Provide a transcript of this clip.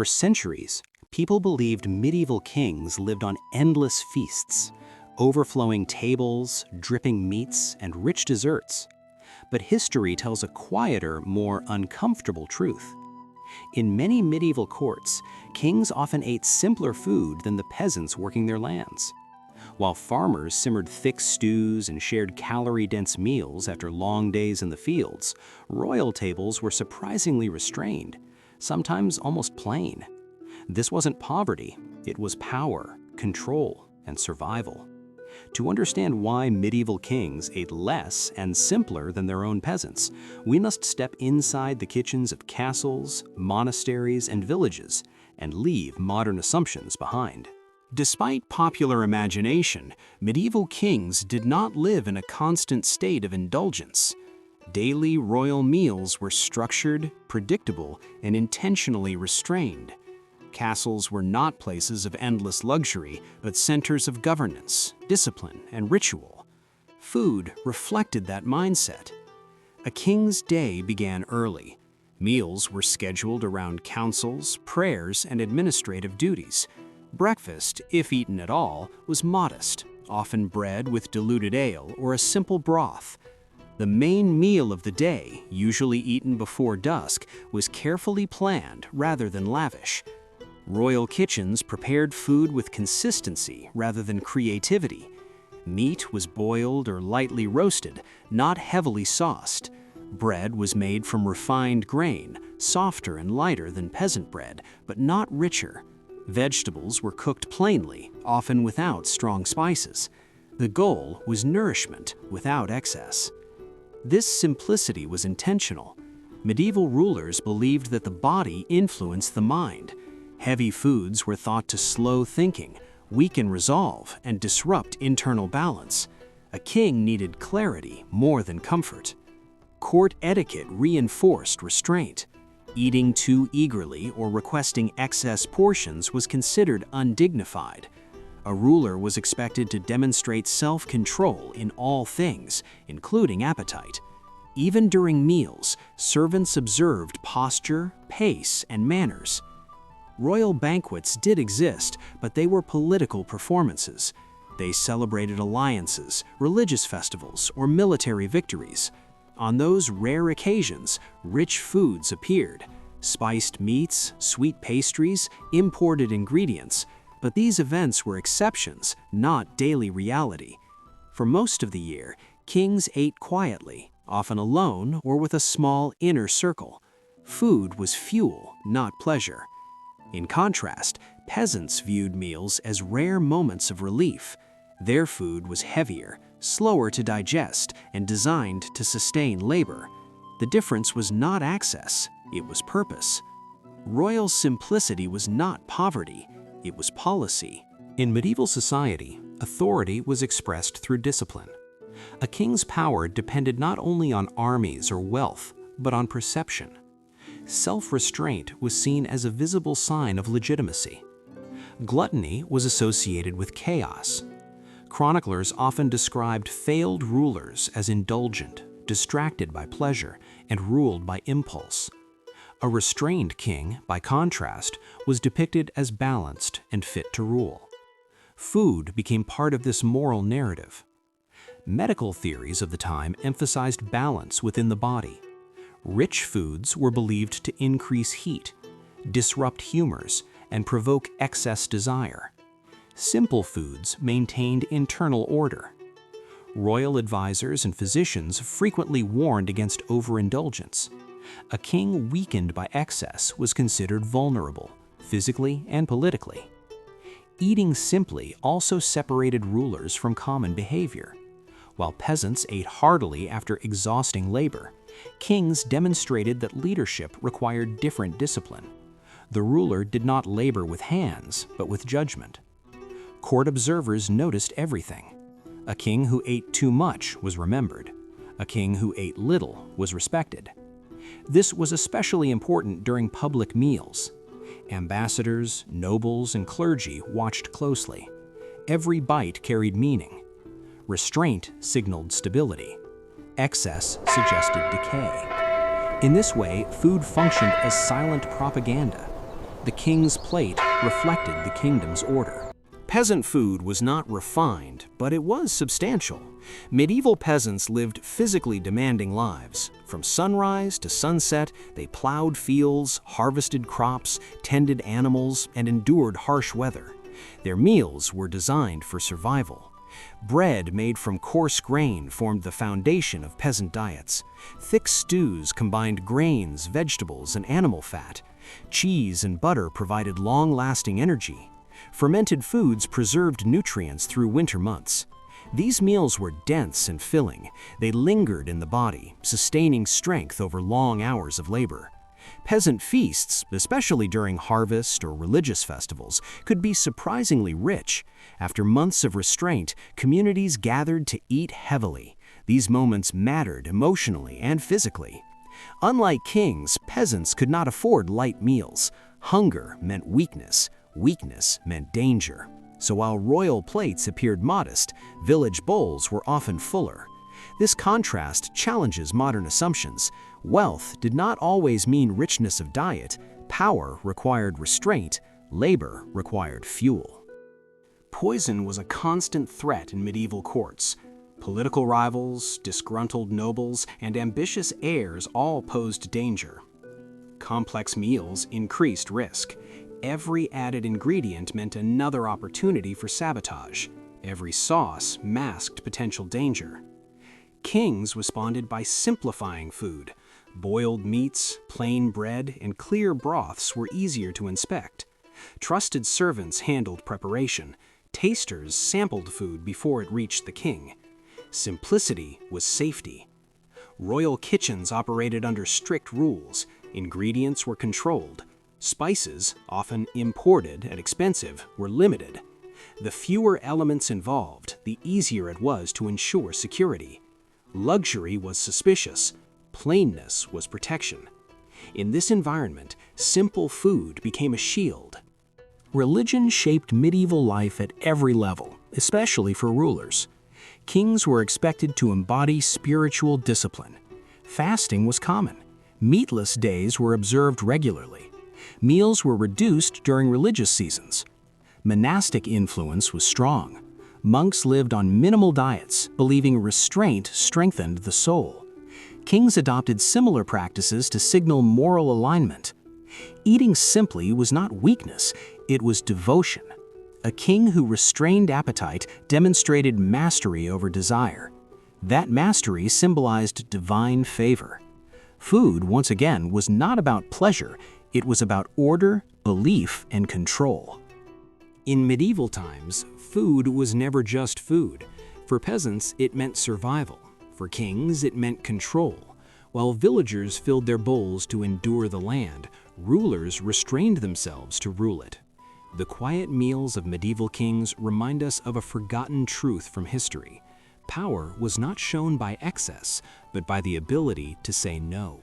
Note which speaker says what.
Speaker 1: For centuries, people believed medieval kings lived on endless feasts, overflowing tables, dripping meats, and rich desserts. But history tells a quieter, more uncomfortable truth. In many medieval courts, kings often ate simpler food than the peasants working their lands. While farmers simmered thick stews and shared calorie-dense meals after long days in the fields, royal tables were surprisingly restrained, sometimes almost plain. This wasn't poverty, it was power, control, and survival. To understand why medieval kings ate less and simpler than their own peasants, we must step inside the kitchens of castles, monasteries, and villages, and leave modern assumptions behind. Despite popular imagination, medieval kings did not live in a constant state of indulgence. Daily royal meals were structured, predictable, and intentionally restrained. Castles were not places of endless luxury, but centers of governance, discipline, and ritual. Food reflected that mindset. A king's day began early. Meals were scheduled around councils, prayers, and administrative duties. Breakfast, if eaten at all, was modest, often bread with diluted ale or a simple broth. The main meal of the day, usually eaten before dusk, was carefully planned rather than lavish. Royal kitchens prepared food with consistency rather than creativity. Meat was boiled or lightly roasted, not heavily sauced. Bread was made from refined grain, softer and lighter than peasant bread, but not richer. Vegetables were cooked plainly, often without strong spices. The goal was nourishment without excess. This simplicity was intentional. Medieval rulers believed that the body influenced the mind. Heavy foods were thought to slow thinking, weaken resolve, and disrupt internal balance. A king needed clarity more than comfort. Court etiquette reinforced restraint. Eating too eagerly or requesting excess portions was considered undignified. A ruler was expected to demonstrate self-control in all things, including appetite. Even during meals, servants observed posture, pace, and manners. Royal banquets did exist, but they were political performances. They celebrated alliances, religious festivals, or military victories. On those rare occasions, rich foods appeared: spiced meats, sweet pastries, imported ingredients. But these events were exceptions, not daily reality. For most of the year, kings ate quietly, often alone or with a small inner circle. Food was fuel, not pleasure. In contrast, peasants viewed meals as rare moments of relief. Their food was heavier, slower to digest, and designed to sustain labor. The difference was not access, it was purpose. Royal simplicity was not poverty, it was policy. In medieval society, authority was expressed through discipline. A king's power depended not only on armies or wealth, but on perception. Self-restraint was seen as a visible sign of legitimacy. Gluttony was associated with chaos. Chroniclers often described failed rulers as indulgent, distracted by pleasure, and ruled by impulse. A restrained king, by contrast, was depicted as balanced and fit to rule. Food became part of this moral narrative. Medical theories of the time emphasized balance within the body. Rich foods were believed to increase heat, disrupt humors, and provoke excess desire. Simple foods maintained internal order. Royal advisors and physicians frequently warned against overindulgence. A king weakened by excess was considered vulnerable, physically and politically. Eating simply also separated rulers from common behavior. While peasants ate heartily after exhausting labor, kings demonstrated that leadership required different discipline. The ruler did not labor with hands, but with judgment. Court observers noticed everything. A king who ate too much was remembered. A king who ate little was respected. This was especially important during public meals. Ambassadors, nobles, and clergy watched closely. Every bite carried meaning. Restraint signaled stability. Excess suggested decay. In this way, food functioned as silent propaganda. The king's plate reflected the kingdom's order. Peasant food was not refined, but it was substantial. Medieval peasants lived physically demanding lives. From sunrise to sunset, they plowed fields, harvested crops, tended animals, and endured harsh weather. Their meals were designed for survival. Bread made from coarse grain formed the foundation of peasant diets. Thick stews combined grains, vegetables, and animal fat. Cheese and butter provided long-lasting energy. Fermented foods preserved nutrients through winter months. These meals were dense and filling. They lingered in the body, sustaining strength over long hours of labor. Peasant feasts, especially during harvest or religious festivals, could be surprisingly rich. After months of restraint, communities gathered to eat heavily. These moments mattered emotionally and physically. Unlike kings, peasants could not afford light meals. Hunger meant weakness. Weakness meant danger. So while royal plates appeared modest, village bowls were often fuller. This contrast challenges modern assumptions. Wealth did not always mean richness of diet. Power required restraint. Labor required fuel. Poison was a constant threat in medieval courts. Political rivals, disgruntled nobles, and ambitious heirs all posed danger. Complex meals increased risk. Every added ingredient meant another opportunity for sabotage. Every sauce masked potential danger. Kings responded by simplifying food. Boiled meats, plain bread, and clear broths were easier to inspect. Trusted servants handled preparation. Tasters sampled food before it reached the king. Simplicity was safety. Royal kitchens operated under strict rules. Ingredients were controlled. Spices, often imported and expensive, were limited. The fewer elements involved, the easier it was to ensure security. Luxury was suspicious. Plainness was protection. In this environment, simple food became a shield. Religion shaped medieval life at every level, especially for rulers. Kings were expected to embody spiritual discipline. Fasting was common. Meatless days were observed regularly. Meals were reduced during religious seasons. Monastic influence was strong. Monks lived on minimal diets, believing restraint strengthened the soul. Kings adopted similar practices to signal moral alignment. Eating simply was not weakness, it was devotion. A king who restrained appetite demonstrated mastery over desire. That mastery symbolized divine favor. Food, once again, was not about pleasure, it was about order, belief, and control. In medieval times, food was never just food. For peasants, it meant survival. For kings, it meant control. While villagers filled their bowls to endure the land, rulers restrained themselves to rule it. The quiet meals of medieval kings remind us of a forgotten truth from history. Power was not shown by excess, but by the ability to say no.